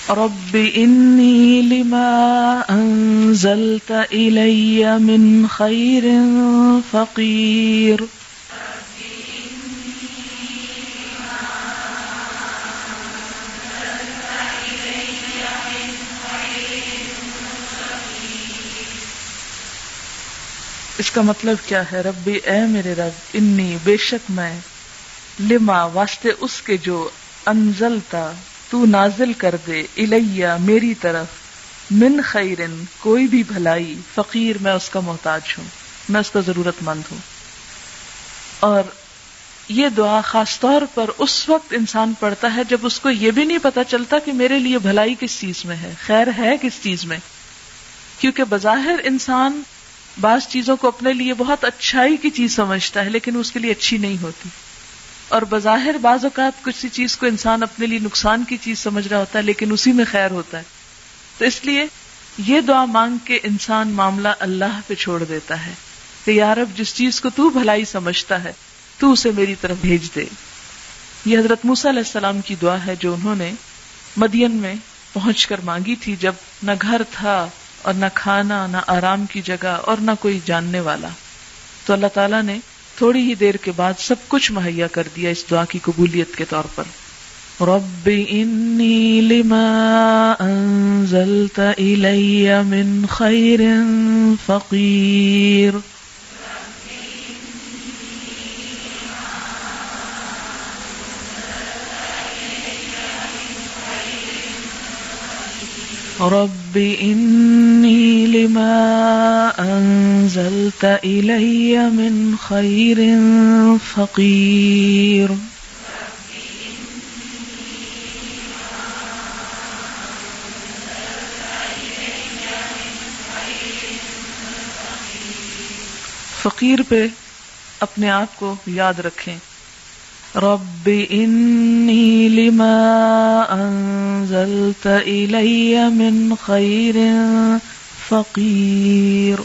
رب انی لما انزلت الی من خیر فقیر. اس کا مطلب کیا ہے؟ ربی اے میرے رب، انی بے شک میں، لما واسطے اس کے جو، انزلتا تو نازل کر دے، الیہ میری طرف، من خیرن کوئی بھی بھلائی، فقیر میں اس کا محتاج ہوں، میں اس کا ضرورت مند ہوں. اور یہ دعا خاص طور پر اس وقت انسان پڑھتا ہے جب اس کو یہ بھی نہیں پتا چلتا کہ میرے لیے بھلائی کس چیز میں ہے، خیر ہے کس چیز میں. کیونکہ بظاہر انسان بعض چیزوں کو اپنے لیے بہت اچھائی کی چیز سمجھتا ہے لیکن اس کے لیے اچھی نہیں ہوتی، اور بظاہر بعض اوقات کسی چیز کو انسان اپنے لیے نقصان کی چیز سمجھ رہا ہوتا ہے لیکن اسی میں خیر ہوتا ہے. تو اس لیے یہ دعا مانگ کے انسان معاملہ اللہ پہ چھوڑ دیتا ہے کہ یا رب جس چیز کو تو بھلائی سمجھتا ہے تو اسے میری طرف بھیج دے. یہ حضرت موسیٰ علیہ السلام کی دعا ہے جو انہوں نے مدین میں پہنچ کر مانگی تھی، جب نہ گھر تھا اور نہ کھانا، نہ آرام کی جگہ اور نہ کوئی جاننے والا. تو اللہ تعالیٰ نے تھوڑی ہی دیر کے بعد سب کچھ مہیا کر دیا اس دعا کی قبولیت کے طور پر. رب انی لما انزلت الی من خیر فقیر. رب انی لما انزلت الی من خیر فقیر. فقیر پہ اپنے آپ کو یاد رکھیں. رب انی لما انزلت الی من خیر فقیر.